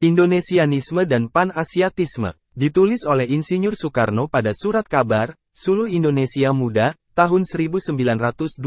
Indonesianisme dan Pan-Asiatisme. Ditulis oleh Insinyur Soekarno pada Surat Kabar, Suluh Indonesia Muda, tahun 1928.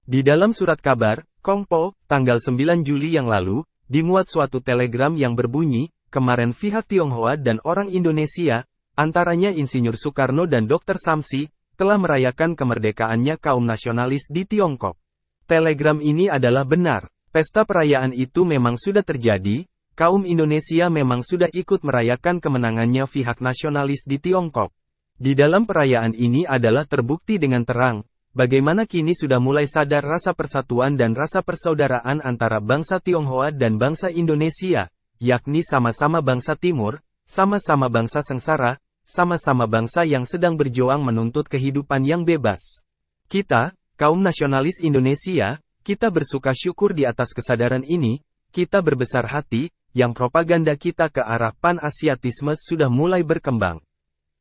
Di dalam surat kabar, Kongpo, tanggal 9 Juli yang lalu, dimuat suatu telegram yang berbunyi, kemarin pihak Tionghoa dan orang Indonesia, antaranya Insinyur Soekarno dan Dr. Samsi, telah merayakan kemerdekaannya kaum nasionalis di Tiongkok. Telegram ini adalah benar. Pesta perayaan itu memang sudah terjadi, kaum Indonesia memang sudah ikut merayakan kemenangannya pihak nasionalis di Tiongkok. Di dalam perayaan ini adalah terbukti dengan terang, bagaimana kini sudah mulai sadar rasa persatuan dan rasa persaudaraan antara bangsa Tionghoa dan bangsa Indonesia, yakni sama-sama bangsa Timur, sama-sama bangsa sengsara, sama-sama bangsa yang sedang berjuang menuntut kehidupan yang bebas. Kita, kaum nasionalis Indonesia, kita bersuka syukur di atas kesadaran ini, kita berbesar hati, yang propaganda kita ke arah pan-asiatisme sudah mulai berkembang.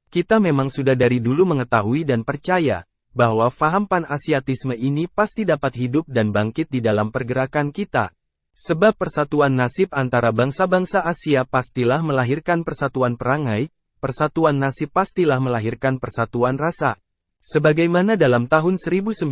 Kita memang sudah dari dulu mengetahui dan percaya, bahwa faham pan-asiatisme ini pasti dapat hidup dan bangkit di dalam pergerakan kita. Sebab persatuan nasib antara bangsa-bangsa Asia pastilah melahirkan persatuan perangai, persatuan nasib pastilah melahirkan persatuan rasa. Sebagaimana dalam tahun 1905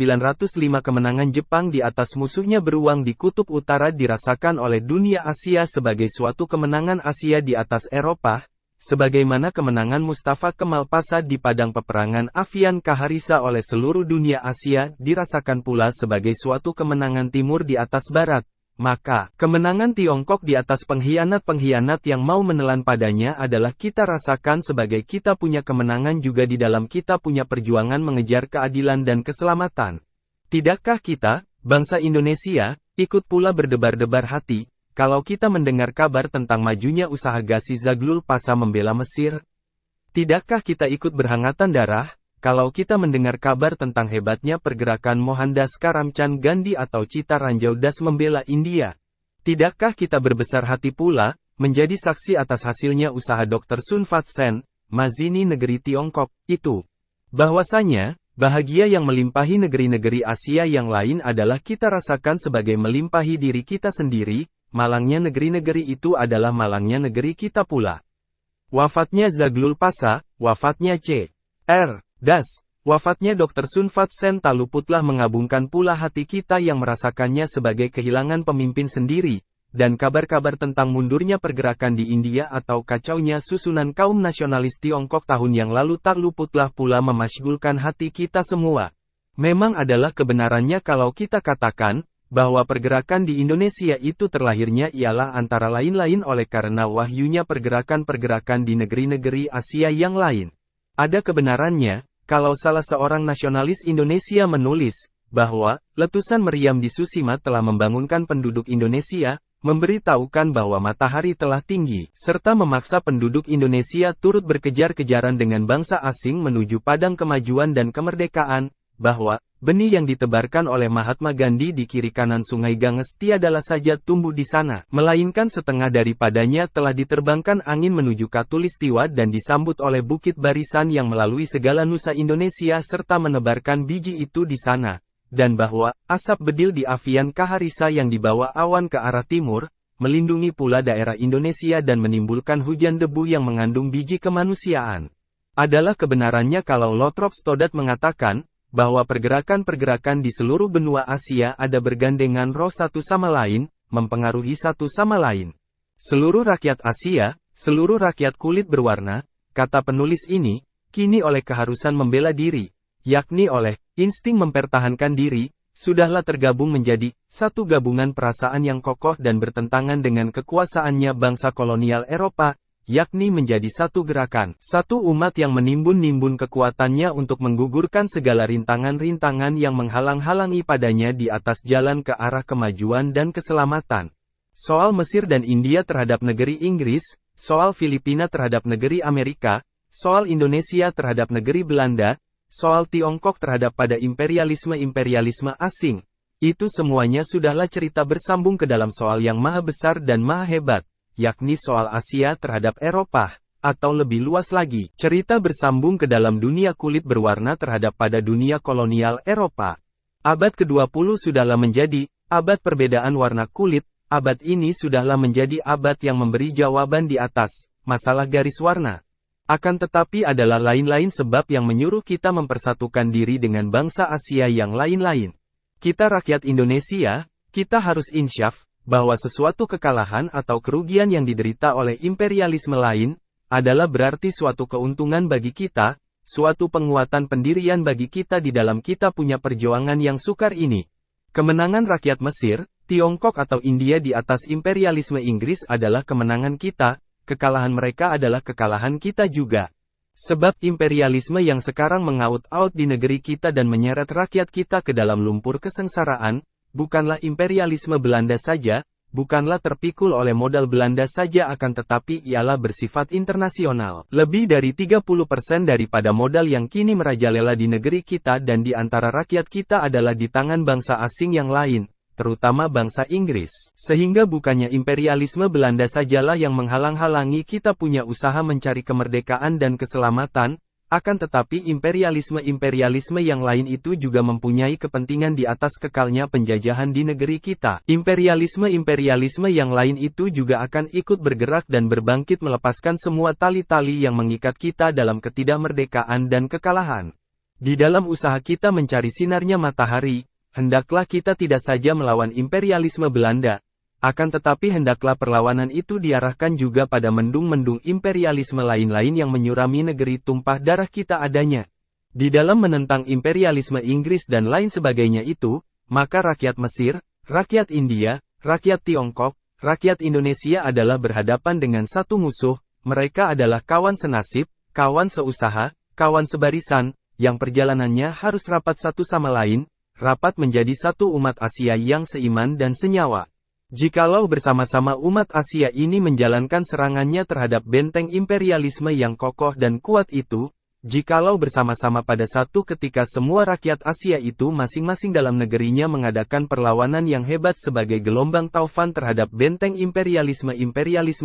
kemenangan Jepang di atas musuhnya beruang di Kutub Utara dirasakan oleh dunia Asia sebagai suatu kemenangan Asia di atas Eropa, sebagaimana kemenangan Mustafa Kemal Pasha di padang peperangan Afian Kaharisa oleh seluruh dunia Asia dirasakan pula sebagai suatu kemenangan Timur di atas Barat. Maka, kemenangan Tiongkok di atas pengkhianat-pengkhianat yang mau menelan padanya adalah kita rasakan sebagai kita punya kemenangan juga di dalam kita punya perjuangan mengejar keadilan dan keselamatan. Tidakkah kita, bangsa Indonesia, ikut pula berdebar-debar hati, kalau kita mendengar kabar tentang majunya usaha Ghazi Zaglul Pasha membela Mesir? Tidakkah kita ikut berhangatan darah, kalau kita mendengar kabar tentang hebatnya pergerakan Mohandas Karamchand Gandhi atau Chitta Ranjau Das membela India? Tidakkah kita berbesar hati pula, menjadi saksi atas hasilnya usaha Dr. Sun Yat-sen, Mazini negeri Tiongkok, itu? Bahwasanya, bahagia yang melimpahi negeri-negeri Asia yang lain adalah kita rasakan sebagai melimpahi diri kita sendiri, malangnya negeri-negeri itu adalah malangnya negeri kita pula. Wafatnya Zaglul Pasha, wafatnya C.R. Das, wafatnya Dr. Sun Yat-sen tak luputlah mengabungkan pula hati kita yang merasakannya sebagai kehilangan pemimpin sendiri, dan kabar-kabar tentang mundurnya pergerakan di India atau kacaunya susunan kaum nasionalis Tiongkok tahun yang lalu tak luputlah pula memasyghulkan hati kita semua. Memang adalah kebenarannya kalau kita katakan, bahwa pergerakan di Indonesia itu terlahirnya ialah antara lain-lain oleh karena wahyunya pergerakan-pergerakan di negeri-negeri Asia yang lain. Ada kebenarannya, kalau salah seorang nasionalis Indonesia menulis, bahwa, letusan meriam di Tsushima telah membangunkan penduduk Indonesia, memberitahukan bahwa matahari telah tinggi, serta memaksa penduduk Indonesia turut berkejar-kejaran dengan bangsa asing menuju padang kemajuan dan kemerdekaan, bahwa, benih yang ditebarkan oleh Mahatma Gandhi di kiri kanan sungai Ganges tiadalah saja tumbuh di sana, melainkan setengah daripadanya telah diterbangkan angin menuju Katulistiwa dan disambut oleh bukit barisan yang melalui segala nusa Indonesia serta menebarkan biji itu di sana, dan bahwa, asap bedil di Afian Kaharisa yang dibawa awan ke arah timur, melindungi pula daerah Indonesia dan menimbulkan hujan debu yang mengandung biji kemanusiaan. Adalah kebenarannya kalau Lothrop Stoddard mengatakan, bahwa pergerakan-pergerakan di seluruh benua Asia ada bergandengan roh satu sama lain, mempengaruhi satu sama lain. Seluruh rakyat Asia, seluruh rakyat kulit berwarna, kata penulis ini, kini oleh keharusan membela diri, yakni oleh insting mempertahankan diri, sudahlah tergabung menjadi satu gabungan perasaan yang kokoh dan bertentangan dengan kekuasaannya bangsa kolonial Eropa, yakni menjadi satu gerakan, satu umat yang menimbun-nimbun kekuatannya untuk menggugurkan segala rintangan-rintangan yang menghalang-halangi padanya di atas jalan ke arah kemajuan dan keselamatan. Soal Mesir dan India terhadap negeri Inggris, soal Filipina terhadap negeri Amerika, soal Indonesia terhadap negeri Belanda, soal Tiongkok terhadap pada imperialisme-imperialisme asing, itu semuanya sudahlah cerita bersambung ke dalam soal yang maha besar dan maha hebat, yakni soal Asia terhadap Eropa, atau lebih luas lagi, cerita bersambung ke dalam dunia kulit berwarna terhadap pada dunia kolonial Eropa. Abad ke-20 sudahlah menjadi abad perbedaan warna kulit, Abad ini sudahlah menjadi abad yang memberi jawaban di atas masalah garis warna. Akan tetapi adalah lain-lain sebab yang menyuruh kita mempersatukan diri dengan bangsa Asia yang lain-lain. Kita rakyat Indonesia, kita harus insyaf, bahwa sesuatu kekalahan atau kerugian yang diderita oleh imperialisme lain, adalah berarti suatu keuntungan bagi kita, suatu penguatan pendirian bagi kita di dalam kita punya perjuangan yang sukar ini. Kemenangan rakyat Mesir, Tiongkok atau India di atas imperialisme Inggris adalah kemenangan kita, kekalahan mereka adalah kekalahan kita juga. Sebab imperialisme yang sekarang mengaut-aut di negeri kita dan menyeret rakyat kita ke dalam lumpur kesengsaraan, bukanlah imperialisme Belanda saja, bukanlah terpikul oleh modal Belanda saja akan tetapi ialah bersifat internasional. Lebih dari 30% daripada modal yang kini merajalela di negeri kita dan di antara rakyat kita adalah di tangan bangsa asing yang lain, terutama bangsa Inggris. Sehingga bukannya imperialisme Belanda sajalah yang menghalang-halangi kita punya usaha mencari kemerdekaan dan keselamatan, akan tetapi imperialisme-imperialisme yang lain itu juga mempunyai kepentingan di atas kekalnya penjajahan di negeri kita. Imperialisme-imperialisme yang lain itu juga akan ikut bergerak dan berbangkit melepaskan semua tali-tali yang mengikat kita dalam ketidakmerdekaan dan kekalahan. Di dalam usaha kita mencari sinarnya matahari, hendaklah kita tidak saja melawan imperialisme Belanda, akan tetapi hendaklah perlawanan itu diarahkan juga pada mendung-mendung imperialisme lain-lain yang menyurami negeri tumpah darah kita adanya. Di dalam menentang imperialisme Inggris dan lain sebagainya itu, maka rakyat Mesir, rakyat India, rakyat Tiongkok, rakyat Indonesia adalah berhadapan dengan satu musuh, mereka adalah kawan senasib, kawan seusaha, kawan sebarisan, yang perjalanannya harus rapat satu sama lain, rapat menjadi satu umat Asia yang seiman dan senyawa. Jikalau bersama-sama umat Asia ini menjalankan serangannya terhadap benteng imperialisme yang kokoh dan kuat itu, jikalau bersama-sama pada satu ketika semua rakyat Asia itu masing-masing dalam negerinya mengadakan perlawanan yang hebat sebagai gelombang taufan terhadap benteng imperialisme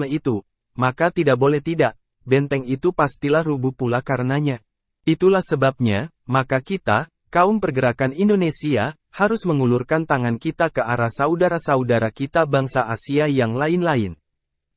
itu, maka tidak boleh tidak, benteng itu pastilah rubuh pula karenanya. Itulah sebabnya, maka kita, kaum pergerakan Indonesia, harus mengulurkan tangan kita ke arah saudara-saudara kita bangsa Asia yang lain-lain.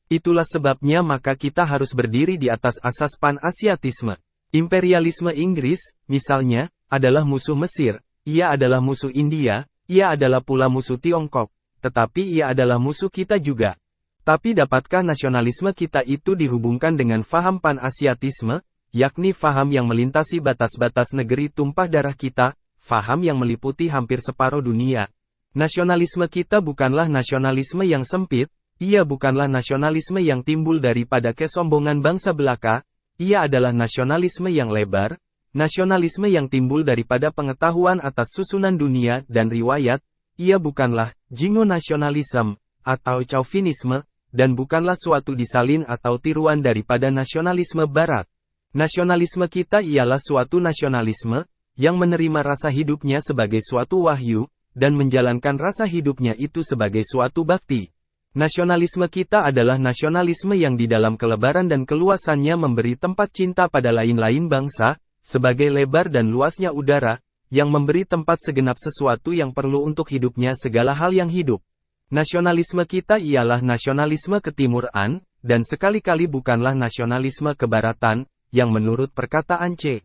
Itulah sebabnya maka kita harus berdiri di atas asas pan-Asiatisme. Imperialisme Inggris, misalnya, adalah musuh Mesir, ia adalah musuh India, ia adalah pula musuh Tiongkok, tetapi ia adalah musuh kita juga. Tapi dapatkah nasionalisme kita itu dihubungkan dengan faham pan-Asiatisme, yakni faham yang melintasi batas-batas negeri tumpah darah kita, faham yang meliputi hampir separuh dunia? Nasionalisme kita bukanlah nasionalisme yang sempit, ia bukanlah nasionalisme yang timbul daripada kesombongan bangsa belaka, ia adalah nasionalisme yang lebar, nasionalisme yang timbul daripada pengetahuan atas susunan dunia dan riwayat, ia bukanlah jingo nasionalisme, atau chauvinisme, dan bukanlah suatu disalin atau tiruan daripada nasionalisme barat. Nasionalisme kita ialah suatu nasionalisme, yang menerima rasa hidupnya sebagai suatu wahyu, dan menjalankan rasa hidupnya itu sebagai suatu bakti. Nasionalisme kita adalah nasionalisme yang di dalam kelebaran dan keluasannya memberi tempat cinta pada lain-lain bangsa, sebagai lebar dan luasnya udara, yang memberi tempat segenap sesuatu yang perlu untuk hidupnya segala hal yang hidup. Nasionalisme kita ialah nasionalisme ketimuran, dan sekali-kali bukanlah nasionalisme kebaratan, yang menurut perkataan C.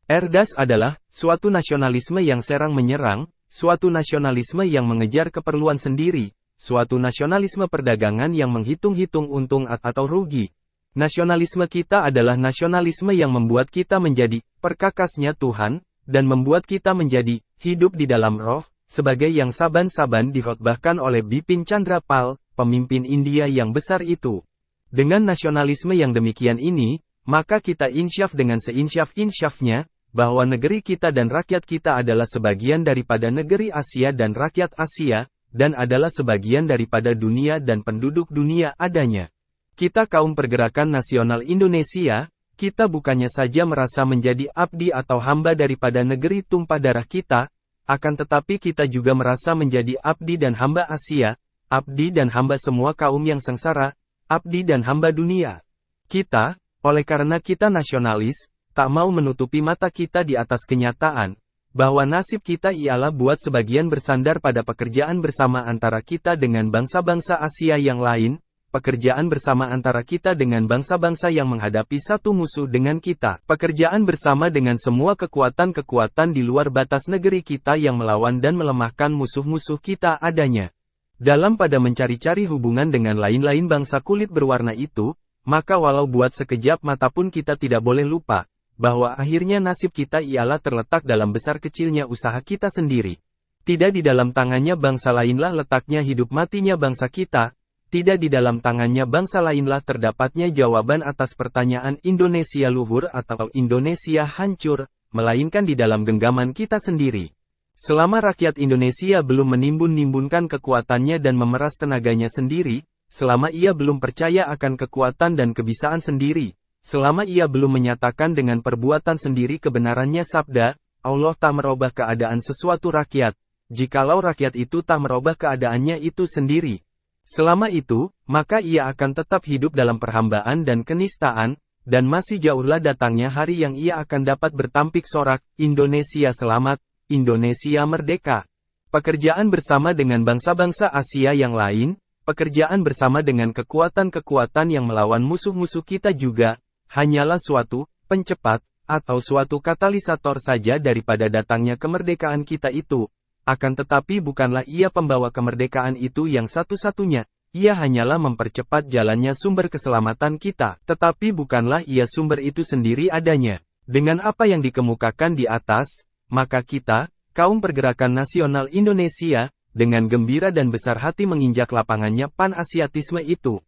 R. Das adalah suatu nasionalisme yang serang menyerang, suatu nasionalisme yang mengejar keperluan sendiri, suatu nasionalisme perdagangan yang menghitung-hitung untung atau rugi. Nasionalisme kita adalah nasionalisme yang membuat kita menjadi perkakasnya Tuhan, dan membuat kita menjadi hidup di dalam roh, sebagai yang saban-saban dikhotbahkan oleh Bipin Chandra Pal, pemimpin India yang besar itu. Dengan nasionalisme yang demikian ini, maka kita insyaf dengan seinsyaf-insyafnya, bahwa negeri kita dan rakyat kita adalah sebagian daripada negeri Asia dan rakyat Asia, dan adalah sebagian daripada dunia dan penduduk dunia adanya. Kita kaum pergerakan nasional Indonesia, kita bukannya saja merasa menjadi abdi atau hamba daripada negeri tumpah darah kita, akan tetapi kita juga merasa menjadi abdi dan hamba Asia, abdi dan hamba semua kaum yang sengsara, abdi dan hamba dunia. Kita, oleh karena kita nasionalis, tak mau menutupi mata kita di atas kenyataan, bahwa nasib kita ialah buat sebagian bersandar pada pekerjaan bersama antara kita dengan bangsa-bangsa Asia yang lain, pekerjaan bersama antara kita dengan bangsa-bangsa yang menghadapi satu musuh dengan kita, pekerjaan bersama dengan semua kekuatan-kekuatan di luar batas negeri kita yang melawan dan melemahkan musuh-musuh kita adanya. Dalam pada mencari-cari hubungan dengan lain-lain bangsa kulit berwarna itu, maka walau buat sekejap mata pun kita tidak boleh lupa, bahwa akhirnya nasib kita ialah terletak dalam besar kecilnya usaha kita sendiri. Tidak di dalam tangannya bangsa lainlah letaknya hidup matinya bangsa kita, tidak di dalam tangannya bangsa lainlah terdapatnya jawaban atas pertanyaan Indonesia luhur atau Indonesia hancur, melainkan di dalam genggaman kita sendiri. Selama rakyat Indonesia belum menimbun-nimbunkan kekuatannya dan memeras tenaganya sendiri, selama ia belum percaya akan kekuatan dan kebisaan sendiri, selama ia belum menyatakan dengan perbuatan sendiri kebenarannya sabda, Allah tak merubah keadaan sesuatu rakyat, jikalau rakyat itu tak merubah keadaannya itu sendiri. Selama itu, maka ia akan tetap hidup dalam perhambaan dan kenistaan, dan masih jauhlah datangnya hari yang ia akan dapat bertampik sorak, Indonesia selamat, Indonesia merdeka. Pekerjaan bersama dengan bangsa-bangsa Asia yang lain, pekerjaan bersama dengan kekuatan-kekuatan yang melawan musuh-musuh kita juga, hanyalah suatu pencepat, atau suatu katalisator saja daripada datangnya kemerdekaan kita itu. Akan tetapi bukanlah ia pembawa kemerdekaan itu yang satu-satunya, ia hanyalah mempercepat jalannya sumber keselamatan kita, tetapi bukanlah ia sumber itu sendiri adanya. Dengan apa yang dikemukakan di atas, maka kita, kaum pergerakan nasional Indonesia, dengan gembira dan besar hati menginjak lapangannya pan-asiatisme itu.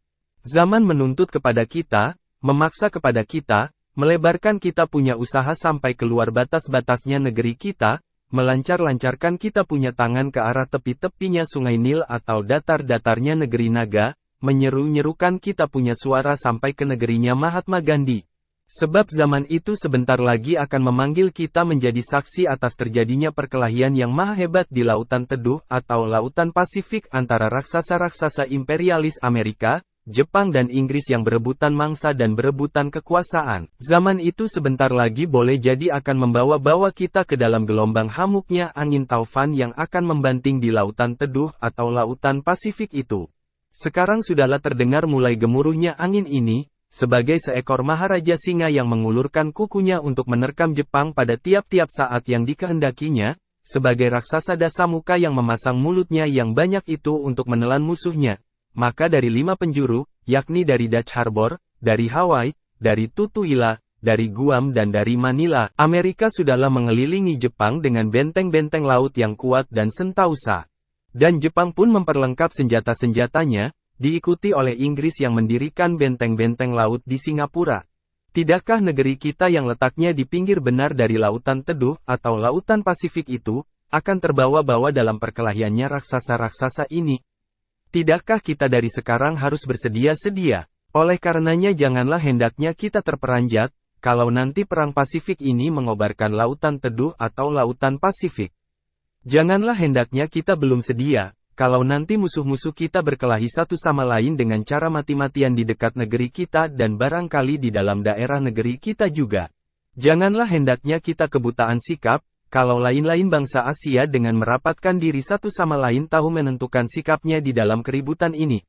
Zaman menuntut kepada kita, memaksa kepada kita, melebarkan kita punya usaha sampai keluar batas-batasnya negeri kita, melancar-lancarkan kita punya tangan ke arah tepi-tepinya sungai Nil atau datar-datarnya negeri Naga, menyeru-nyerukan kita punya suara sampai ke negerinya Mahatma Gandhi. Sebab zaman itu sebentar lagi akan memanggil kita menjadi saksi atas terjadinya perkelahian yang maha hebat di Lautan Teduh atau Lautan Pasifik antara raksasa-raksasa imperialis Amerika, Jepang dan Inggris yang berebutan mangsa dan berebutan kekuasaan. Zaman itu sebentar lagi boleh jadi akan membawa-bawa kita ke dalam gelombang hamuknya angin taufan yang akan membanting di Lautan Teduh atau Lautan Pasifik itu. Sekarang sudahlah terdengar mulai gemuruhnya angin ini, sebagai seekor maharaja singa yang mengulurkan kukunya untuk menerkam Jepang pada tiap-tiap saat yang dikehendakinya, sebagai raksasa dasamuka yang memasang mulutnya yang banyak itu untuk menelan musuhnya. Maka dari 5 penjuru, yakni dari Dutch Harbor, dari Hawaii, dari Tutuila, dari Guam dan dari Manila, Amerika sudahlah mengelilingi Jepang dengan benteng-benteng laut yang kuat dan sentausa. Dan Jepang pun memperlengkap senjata-senjatanya, diikuti oleh Inggris yang mendirikan benteng-benteng laut di Singapura. Tidakkah negeri kita yang letaknya di pinggir benar dari Lautan Teduh atau Lautan Pasifik itu, akan terbawa-bawa dalam perkelahiannya raksasa-raksasa ini? Tidakkah kita dari sekarang harus bersedia-sedia? Oleh karenanya janganlah hendaknya kita terperanjat, kalau nanti perang Pasifik ini mengobarkan Lautan Teduh atau Lautan Pasifik. Janganlah hendaknya kita belum sedia, kalau nanti musuh-musuh kita berkelahi satu sama lain dengan cara mati-matian di dekat negeri kita dan barangkali di dalam daerah negeri kita juga. Janganlah hendaknya kita kebutaan sikap, kalau lain-lain bangsa Asia dengan merapatkan diri satu sama lain tahu menentukan sikapnya di dalam keributan ini.